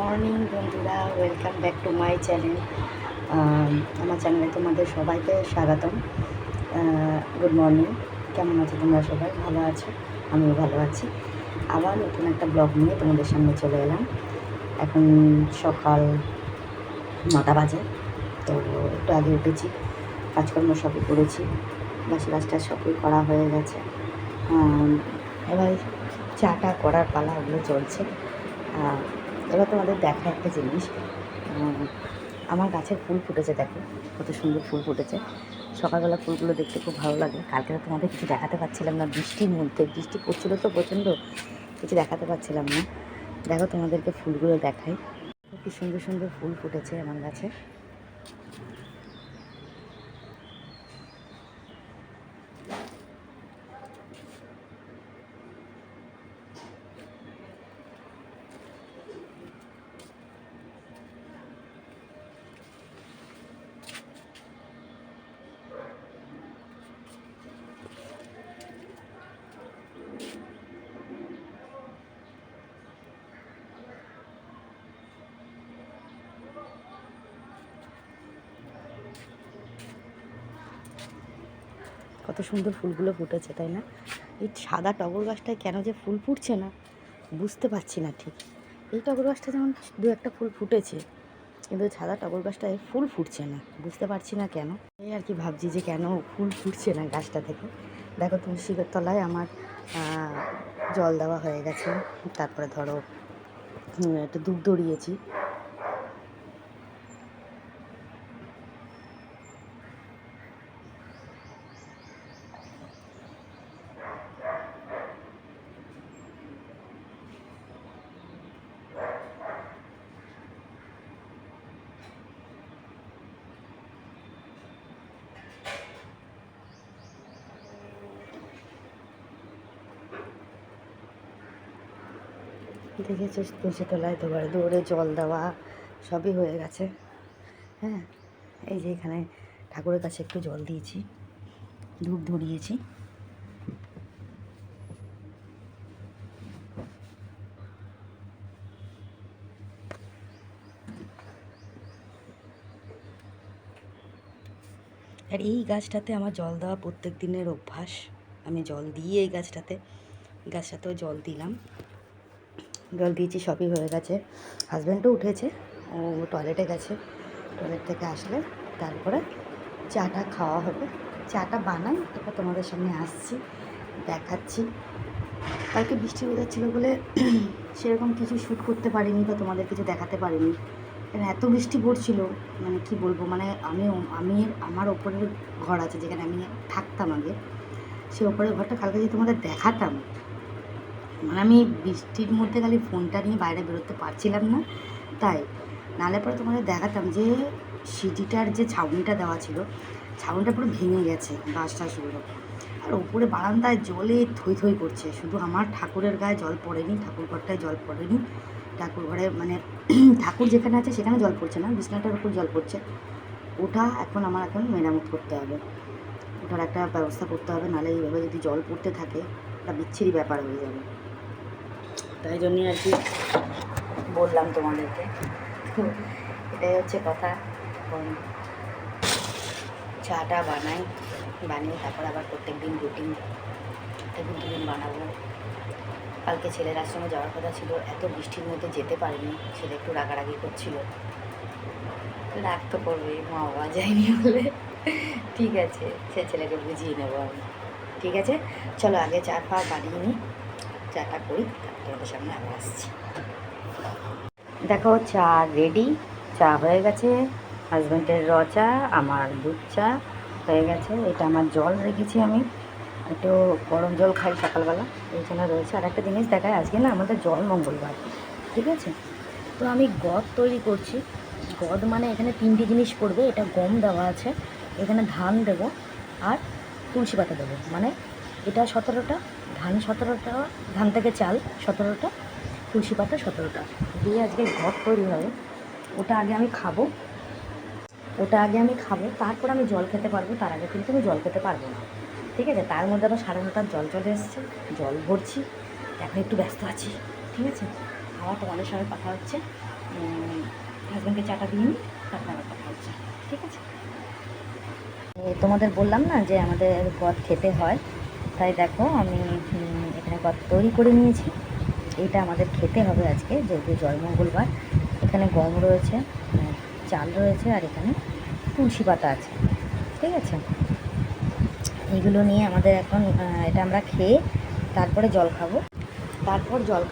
Morning বন্ধুরা, welcome back to my channel. আমার চ্যানেলে তোমাদের সবাইকে স্বাগতম। Good morning. কেমন আছো তোমরা? সবাই ভালো আছো? আমিও ভালো আছি। আবার নতুন একটা ব্লগ নিয়ে তোমাদের সামনে চলে এলাম। এখন সকাল 9টা বাজে। তো একটু আগে উঠেছি, কাজকর্ম সবই করেছি, বাসি কাজটা সবই করা হয়ে গেছে। এবার চাটা করার পালা, ওগুলো চলছে। এবার তোমাদের দেখা একটা জিনিস, আমার গাছের ফুল ফুটেছে, দেখো কত সুন্দর ফুল ফুটেছে। সকালবেলা ফুলগুলো দেখতে খুব ভালো লাগে। কালকে তো তোমাদের কিছু দেখাতে পারছিলাম না, বৃষ্টির মধ্যে, বৃষ্টি পড়ছিল তো প্রচণ্ড, কিছু দেখাতে পারছিলাম না। দেখো তোমাদেরকে ফুলগুলো দেখাই, কি সুন্দর সুন্দর ফুল ফুটেছে আমার গাছে। কত সুন্দর ফুলগুলো ফুটেছে, তাই না? এই সাদা টগর গাছটায় কেন যে ফুল ফুটছে না বুঝতে পারছি না ঠিক। এই টগর গাছটা যেমন দু একটা ফুল ফুটেছে, কিন্তু সাদা টগর গাছটায় ফুল ফুটছে না, বুঝতে পারছি না কেন। এই আর কি ভাবছি যে কেন ফুল ফুটছে না গাছটা থেকে। দেখো তুলসীর তলায় আমার জল দেওয়া হয়ে গেছে। তারপরে ধরো একটু দুধ দড়িয়েছি। দেখেছো তুলসী তলায় দুবারে দৌড়ে জল দেওয়া সবই হয়ে গেছে। হ্যাঁ, এই যে এখানে ঠাকুরের কাছে একটু জল দিয়েছি, ধূপ ধরিয়েছি। আর এই গাছটাতে আমার জল দেওয়া প্রত্যেক দিনের অভ্যাস। আমি জল দিই এই গাছটাতেও জল দিলাম, জল দিয়েছি, সবই হয়ে গেছে। হাজব্যান্ডও উঠেছে, ও টয়লেটে গেছে। টয়লেট থেকে আসলে তারপরে চাটা খাওয়া হবে। চাটা বানাই, তারপর তোমাদের সামনে আসছি, দেখাচ্ছি। কালকে বৃষ্টি ওয়েদার ছিল বলে সেরকম কিছু শ্যুট করতে পারিনি বা তোমাদের কিছু দেখাতে পারিনি। কারণ এত বৃষ্টি পড়ছিল, মানে কি বলবো, মানে আমার ওপরের ঘর আছে যেখানে আমি থাকতাম আগে, সেই ওপরের ঘরটা কালকে যদি তোমাদের দেখাতাম, মানে আমি বৃষ্টির মধ্যে খালি ফোনটা নিয়ে বাইরে বেরোতে পারছিলাম না, তাই নালে পরে তোমাদের দেখাতাম যে সিঁড়িটার যে ছাউনিটা দেওয়া ছিল, ছাউনিটা পুরো ভেঙে গেছে বাঁশ টাশগুলো। আর ওপরে বারান্দায় জলে থই থই করছে। শুধু আমার ঠাকুরের গায়ে জল পড়েনি, ঠাকুর ঘরটায় জল পড়েনি, ঠাকুর ঘরে মানে ঠাকুর যেখানে আছে সেখানে জল পড়ছে না, বিছানাটার উপর জল পড়ছে। ওটা এখন মেরামত করতে হবে, ওটার একটা ব্যবস্থা করতে হবে, নাহলে এইভাবে যদি জল পড়তে থাকে একটা বিচ্ছিরি ব্যাপার হয়ে যাবে। তাই জন্যই আর কি বললাম তোমাদেরকে। এটাই হচ্ছে কথা। এখন চাটা বানিয়ে তারপর আবার প্রত্যেক দিন রুটিন দুদিন বানাবো। কালকে ছেলের আশ্রমে যাওয়ার কথা ছিল, এত বৃষ্টির মধ্যে যেতে পারিনি। ছেলে একটু রাগারাগি করছিল, রাগ তো করবে, মা বাবা যায়নি বলে। ঠিক আছে, সে ছেলেকে বুঝিয়ে নেবো আমি। ঠিক আছে, চলো আগে চা ফা বানিয়ে নিই, চাটা করি, তারপর তোমাদের সামনে আবার আসছি। দেখো চা রেডি, চা হয়ে গেছে। হাজব্যান্ডের চা, আমার দুধ চা হয়ে গেছে। এটা আমার জল রেখেছি, আমি একটু গরম জল খাই সকালবেলা, এই জন্য রয়েছে। আর একটা জিনিস দেখায়, আজকে না আমাদের জল মঙ্গলবার, ঠিক আছে? তো আমি গদ তৈরি করছি। গদ মানে এখানে 3টে জিনিস পড়বে। এটা গম দেওয়া আছে, এখানে ধান দেবো, আর তুলসী পাতা দেবো। মানে এটা 17টা ধান, 17টা ধান থেকে চাল, 17টা তুলসী পাতা, 17টা দিয়ে আজকে ঘট তৈরি হবে। ওটা আগে আমি খাবো, তারপর আমি জল খেতে পারবো। তার আগে কিন্তু আমি জল খেতে পারবো না, ঠিক আছে? তার মধ্যে আবার 9:30টার জল চলে এসছে, জল ভরছি, এখন একটু ব্যস্ত আছি, ঠিক আছে? আর আবার তোমাদের সঙ্গে কথা হচ্ছে, হাজব্যান্ডকে চাটা দিয়ে নিই, তারপর আবার কথা হচ্ছে, ঠিক আছে? তোমাদের বললাম না যে আমাদের গদ খেতে হয়, তাই দেখো আমি এখানে গদ তৈরি করে নিয়েছি। এইটা আমাদের খেতে হবে আজকে, যেহেতু জয় মঙ্গলবার। এখানে গম রয়েছে, চাল রয়েছে, আর এখানে তুলসী পাতা আছে, ঠিক আছে? এইগুলো নিয়ে আমাদের এখন এটা আমরা খেয়ে তারপরে জল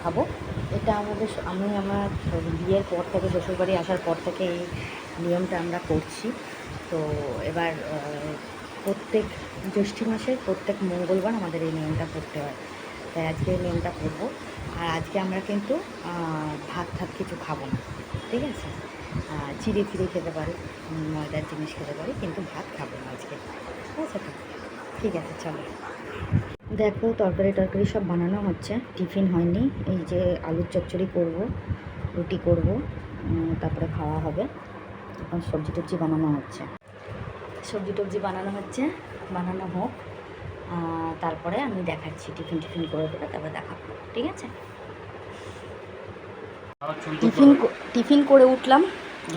খাবো, এটা আমাদের আমি আমার বিয়ের পর থেকে, শ্বশুরবাড়ি আসার পর থেকে এই নিয়মটা আমরা করছি। তো এবার প্রত্যেক জ্যৈষ্ঠ মাসের প্রত্যেক মঙ্গলবার আমাদের এই নিয়মটা করতে হয়, তাই আজকে এই নিয়মটা করবো। আর আজকে আমরা কিন্তু ভাত কিছু খাবো না, ঠিক আছে? চিড়ে ফিরে খেতে পারি, ময়দার জিনিস খেতে পারি, কিন্তু ভাত খাবো না আজকে, ঠিক আছে? তো ঠিক আছে, চলো। দেখো তরকারি সব বানানো হচ্ছে, টিফিন হয়নি। এই যে আলুর চচ্চড়ি করব, রুটি করব, তারপরে খাওয়া হবে। এখন সবজি টবজি বানানো হচ্ছে, বানানো হোক, তারপরে আমি দেখাচ্ছি। টিফিন করে দেবে, তারপরে দেখাবো, ঠিক আছে? টিফিন করে উঠলাম,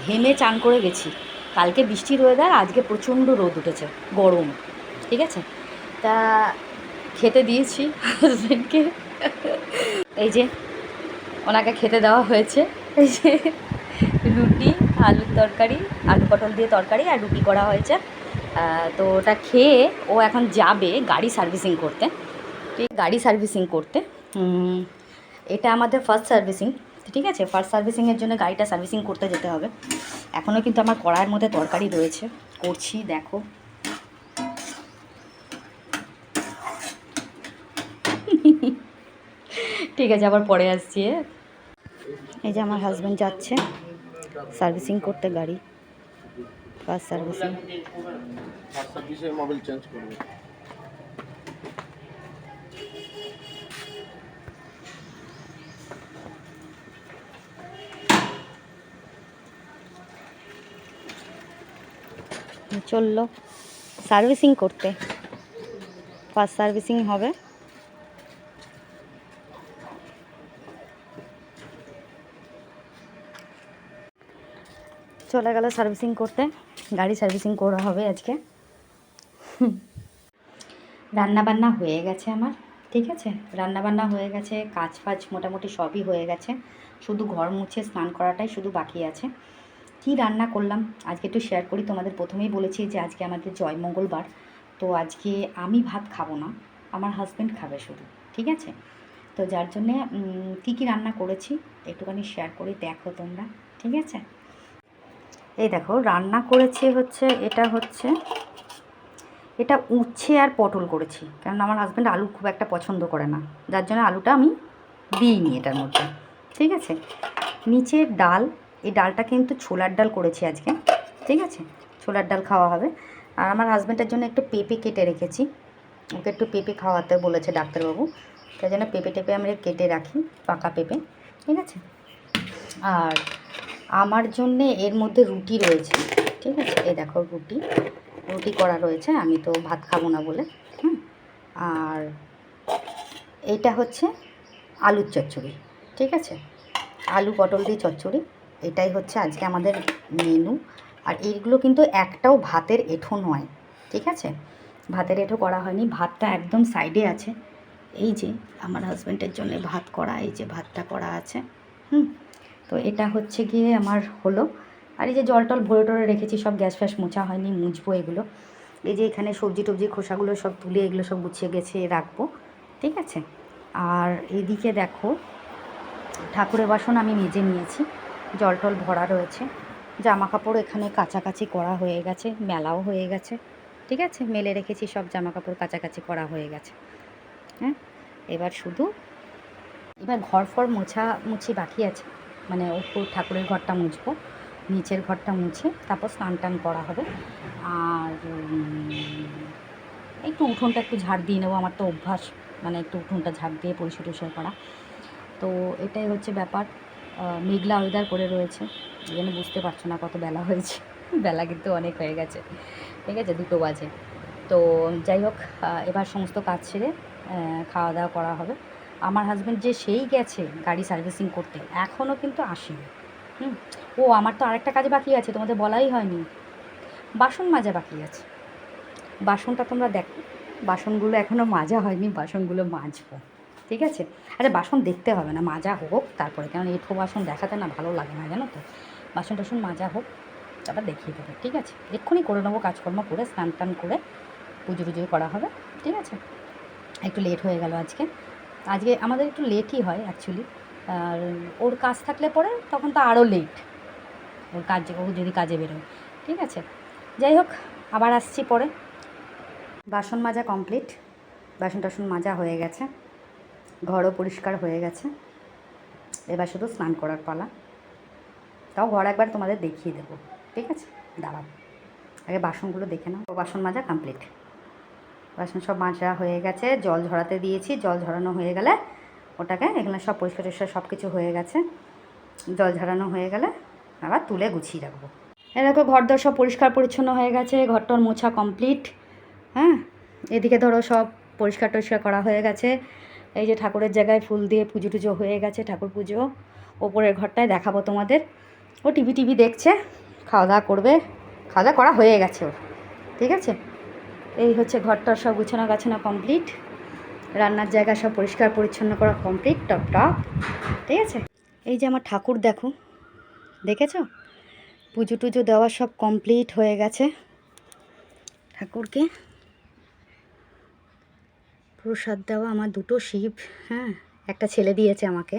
ঘেমে চান করে গেছি। কালকে বৃষ্টির ওয়েদার, আজকে প্রচণ্ড রোদ উঠেছে, গরম, ঠিক আছে? তা খেতে দিয়েছি হাজব্যান্ডকে, এই যে ওনাকে খেতে দেওয়া হয়েছে। এই যে রুটি, আলুর তরকারি, আলু পটল দিয়ে তরকারি আর রুটি করা হয়েছে। তো ওটা খেয়ে ও এখন যাবে গাড়ি সার্ভিসিং করতে। এটা আমাদের ফার্স্ট সার্ভিসিং, ঠিক আছে? ফার্স্ট সার্ভিসিংয়ের জন্য গাড়িটা সার্ভিসিং করতে যেতে হবে। এখনও কিন্তু আমার কড়াইয়ের মধ্যে তরকারি রয়েছে, করছি, দেখো। ঠিক আছে, আবার পরে আসছি। এই যে আমার হাজব্যান্ড যাচ্ছে সার্ভিসিং করতে গাড়ি, ফার্স্ট সার্ভিসিং। মোবাইল চেঞ্জ করবে। চললো সার্ভিসিং করতে, ফার্স্ট সার্ভিসিং হবে। চলে গেল সার্ভিসিং করতে, গাড়ি সার্ভিসিং করা হবে আজকে। রান্নাবান্না হয়ে গেছে আমার, ঠিক আছে? রান্নাবান্না হয়ে গেছে, কাজ ফাজ মোটামুটি সবই হয়ে গেছে, শুধু ঘর মুছে স্নান করাটাই শুধু বাকি আছে। কি রান্না করলাম আজকে একটু শেয়ার করি তোমাদের। প্রথমেই বলেছি যে আজকে আমাদের জয় মঙ্গলবার, তো আজকে আমি ভাত খাবো না, আমার হাজব্যান্ড খাবে শুধু, ঠিক আছে? তো যার জন্যে কী রান্না করেছি একটুখানি শেয়ার করি, দেখো তোমরা, ঠিক আছে? এই দেখো রান্না করেছি হচ্ছে, এটা উচ্ছে আর পটল করেছি, কারণ আমার হাজব্যান্ড আলু খুব একটা পছন্দ করে না, যার জন্য আলুটা আমি দিইনি এটার মধ্যে, ঠিক আছে? নিচের ডাল, এই ডালটা কিন্তু ছোলার ডাল করেছি আজকে, ঠিক আছে? ছোলার ডাল খাওয়া হবে। আর আমার হাজব্যান্ডের জন্য একটু পেঁপে কেটে রেখেছি, ওকে একটু পেঁপে খাওয়াতে বলেছে ডাক্তারবাবু, তাই জন্য পেঁপে টেপে আমরা কেটে রাখি, পাকা পেঁপে, ঠিক আছে? আর আমার জন্যে এর মধ্যে রুটি রয়েছে, ঠিক আছে? এই দেখো রুটি করা রয়েছে, আমি তো ভাত খাবো না বলে। আর এইটা হচ্ছে আলুর চচ্চড়ি, ঠিক আছে? আলু পটল দিয়ে চচ্চড়ি, এটাই হচ্ছে আজকে আমাদের মেনু। আর এইগুলো কিন্তু একটাও ভাতের এঁঠো নয়, ঠিক আছে? ভাতের এঁঠো করা হয়নি, ভাতটা একদম সাইডে আছে। এই যে আমার হাজব্যান্ডের জন্য ভাত করা, এই যে ভাতটা করা আছে। তো এটা হচ্ছে গিয়ে আমার হলো। আর এই যে জল টল ভরে টরে রেখেছি, সব গ্যাস ফ্যাস মোছা হয়নি, মুছবো এগুলো। এই যে এখানে সবজি টবজি খোসাগুলো সব তুলে এগুলো সব গুছিয়ে গেছে রাখবো, ঠিক আছে? আর এইদিকে দেখো ঠাকুরের বাসন আমি মেজে নিয়েছি, জল টল ভরা রয়েছে, জামা কাপড় এখানে কাচাকাচি করা হয়ে গেছে, মেলাও হয়ে গেছে, ঠিক আছে? মেলে রেখেছি, সব জামা কাপড় কাচাকাচি করা হয়ে গেছে। হ্যাঁ, এবার ঘর ফর মুছি বাকি আছে, মানে ওপর ঠাকুরের ঘরটা মুছবো, নিচের ঘরটা মুছে তারপর স্নান টান করা হবে। আর একটু উঠোনটা একটু ঝাড় দিয়ে নেবো, আমার তো অভ্যাস, মানে একটু উঠোনটা ঝাড় দিয়ে পরিষ্কার করা। তো এটাই হচ্ছে ব্যাপার। মেঘলা ওয়েদার করে রয়েছে, এই জন্য বুঝতে পারছো না কত বেলা হয়েছে, বেলা কিন্তু অনেক হয়ে গেছে, ঠিক আছে? 2 বাজে। তো যাই হোক, এবার সমস্ত কাজ ছেড়ে খাওয়া দাওয়া করা হবে। আমার হাজব্যান্ড যে সেই গেছে গাড়ি সার্ভিসিং করতে, এখনও কিন্তু আসেনি। ও আমার তো আরেকটা কাজ বাকি আছে, তোমাদের বলাই হয়নি, বাসন মাজা বাকি আছে। বাসনটা তোমরা দেখো, বাসনগুলো এখনও মাজা হয়নি, বাসনগুলো মাজবো, ঠিক আছে? আরে বাসন দেখতে হবে না, মাজা হোক তারপরে, কারণ এঁঠো বাসন দেখাতে না ভালো লাগে না, জানো তো। বাসন টাসন মাজা হোক, তারপর দেখিয়ে দেবো, ঠিক আছে? এক্ষুনি করে নেবো, কাজকর্ম করে স্নান টান করে পুজো টুজো করা হবে, ঠিক আছে? একটু লেট হয়ে গেল আজকে আমাদের একটু লেটই হয় অ্যাকচুয়ালি। আর ওর কাজ থাকলে পরে তখন তো আরও লেট, ও যদি কাজে বেরোয়, ঠিক আছে? যাই হোক, আবার আসছি পরে। বাসন মাজা কমপ্লিট, বাসন টাসন মাজা হয়ে গেছে, ঘরও পরিষ্কার হয়ে গেছে, এবার শুধু স্নান করার পালা। তাও ঘর একবার তোমাদের দেখিয়ে দেবো, ঠিক আছে? দাঁড়াও, আগে বাসনগুলো দেখে নাও। বাসন মাজা কমপ্লিট, বাসন সব মাজা হয়ে গেছে, জল ঝরাতে দিয়েছি, জল ঝরানো হয়ে গেলে ওটাকে, এখানে সব পরিষ্কার টরিষ্কার সব কিছু হয়ে গেছে, জল ঝরানো হয়ে গেলে আবার তুলে গুছিয়ে রাখবো। এরকম ঘর দর সব পরিষ্কার পরিচ্ছন্ন হয়ে গেছে, ঘরটর মোছা কমপ্লিট। হ্যাঁ, এদিকে ধরো সব পরিষ্কার টরিষ্কার করা হয়ে গেছে। এই যে ঠাকুরের জায়গায় ফুল দিয়ে পুজো টুজো হয়ে গেছে, ঠাকুর পুজো। ওপরের ঘরটায় দেখাবো তোমাদের, ও টিভি দেখছে, খাওয়া দাওয়া করবে, খাওয়া দাওয়া করা হয়ে গেছে ওর, ঠিক আছে? এই হচ্ছে ঘরটার সব গুছানো গাছানো কমপ্লিট, রান্নার জায়গা সব পরিষ্কার পরিচ্ছন্ন করা কমপ্লিট, টপ, ঠিক আছে? এই যে আমার ঠাকুর দেখো, দেখেছো? পুজো টুজো দেওয়া সব কমপ্লিট হয়ে গেছে। ঠাকুরকে প্রসাদ দেওয়া, আমার দুটো শিব, হ্যাঁ, একটা ছেলে দিয়েছে আমাকে।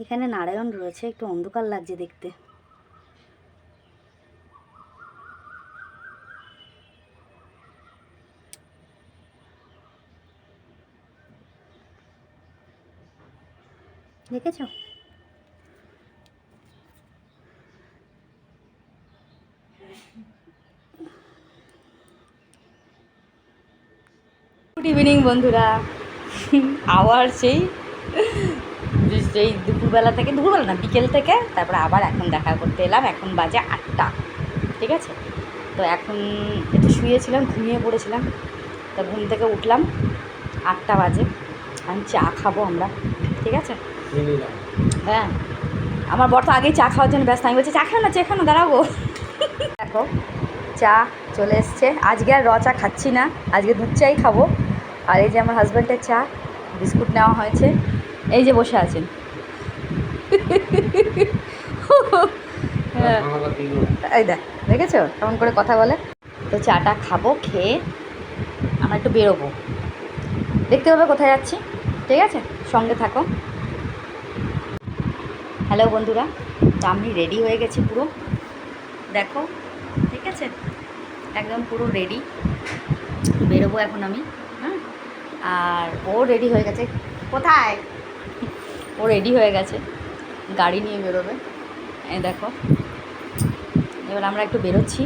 এখানে নারায়ণ রয়েছে, একটু অন্ধকার লাগছে দেখতে। দেখেছ? গুড ইভিনিং বন্ধুরা, আবার সেই দুপুরবেলা থেকে, দুপুরবেলা না বিকেল থেকে, তারপরে আবার এখন দেখা করতে এলাম। এখন বাজে 8টা, ঠিক আছে? তো এখন একটু শুয়েছিলাম, ঘুমিয়ে পড়েছিলাম, তা ঘুম থেকে উঠলাম, 8টা বাজে। আমি চা খাবো আমরা, ঠিক আছে? হ্যাঁ, আমার বর তো আগেই চা খাওয়ার জন্য ব্যস্ত, আমি বলছি চা খাও না, চা খাও না, দাঁড়াবো। দেখো চা চলে এসছে, আজকে আর চা খাচ্ছি না, আজকে দুধ চাই খাবো। আর এই যে আমার হাজব্যান্ডের চা, বিস্কুট নেওয়া হয়েছে, এই যে বসে আছেন। এই দেখেছো কেমন করে কথা বলে? তো চাটা খাবো, খেয়ে আমরা একটু বেরোবো, দেখতে হবে কোথায় যাচ্ছি, ঠিক আছে? সঙ্গে থাকো। হ্যালো বন্ধুরা, তো আমি রেডি হয়ে গেছি পুরো, দেখো, ঠিক আছে? একদম পুরো রেডি, বেরোবো এখন আমি। হ্যাঁ, আর ও রেডি হয়ে গেছে। কোথায়? ও রেডি হয়ে গেছে, গাড়ি নিয়ে বেরোবে। এই দেখো, এবার আমরা একটু বেরোচ্ছি,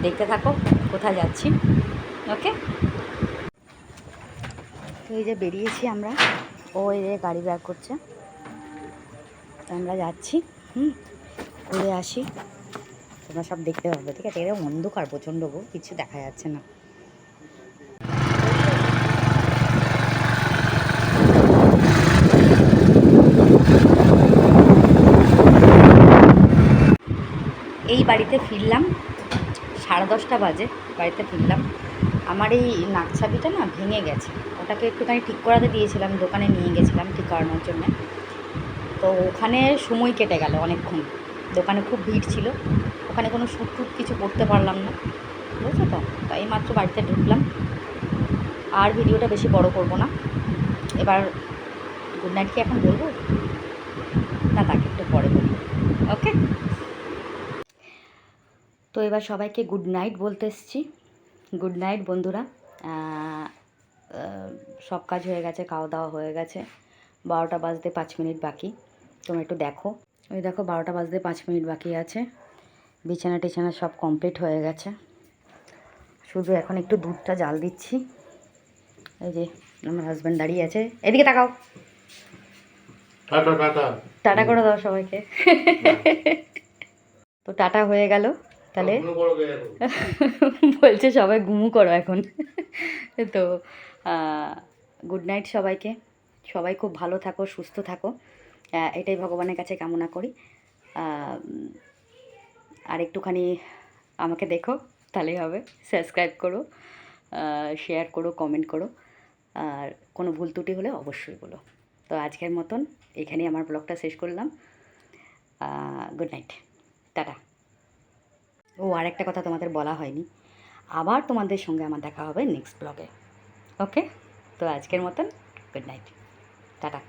দেখতে থাকো কোথায় যাচ্ছি, ওকে? তো এই যে বেরিয়েছি আমরা, ও এই যে গাড়ি বের করছে, আমরা যাচ্ছি, ঘুরে আসি, তোমরা সব দেখতে পাবে, ঠিক আছে? এরকম অন্ধকার প্রচণ্ড গো, কিছু দেখা যাচ্ছে না। এই বাড়িতে ফিরলাম 10:30 বাজে, বাড়িতে ফিরলাম। আমার এই নাকছাবিটা না ভেঙে গেছে, ওটাকে একটুখানি ঠিক করাতে দিয়েছিলাম, দোকানে নিয়ে গেছিলাম ঠিক করানোর জন্যে। তো ওখানে সময় কেটে গেল অনেকক্ষণ, দোকানে খুব ভিড় ছিল, ওখানে কোনো শ্যুট টুট কিছু করতে পারলাম না, বুঝছো তো? তো এইমাত্র বাড়িতে ঢুকলাম, আর ভিডিওটা বেশি বড় করব না। এবার গুড নাইট কি এখন বলবো না, তাকে একটু পরে বলবো, ওকে? তো এবার সবাইকে গুড নাইট বলতে এসেছি। গুড নাইট বন্ধুরা, সব কাজ হয়ে গেছে, খাওয়া দাওয়া হয়ে গেছে, 12টা বাজতে 5 মিনিট বাকি। তোমরা একটু দেখো, ওই দেখো 12টা বাজতে 5 মিনিট বাকি আছে, বিছানা টিছানা সব কমপ্লিট হয়ে গেছে, শুধু এখন একটু দুধটা জাল দিচ্ছি। এই যে আমার হাজব্যান্ড দাঁড়িয়ে আছে, এদিকে তাকাও, টাটা করে দাও সবাইকে। তো টাটা হয়ে গেল তাহলে। বলছে সবাই ঘুমু করো এখন। তো গুড নাইট সবাইকে। সবাই খুব ভালো থাকো, সুস্থ থাকো, এটাই ভগবানের কাছে কামনা করি। আর একটুখানি আমাকে দেখো, তাহলেই হবে। সাবস্ক্রাইব করো, শেয়ার করো, কমেন্ট করো, আর কোনো ভুল ত্রুটি হলে অবশ্যই বলো। তো আজকের মতন এখানেই আমার ব্লগটা শেষ করলাম। Good night, tata. ও আর একটা কথা তোমাদের বলা হয়নি, আবার তোমাদের সঙ্গে আমার দেখা হবে নেক্সট ব্লগে। ওকে, তো আজকের মতন গুড নাইট, টাটা।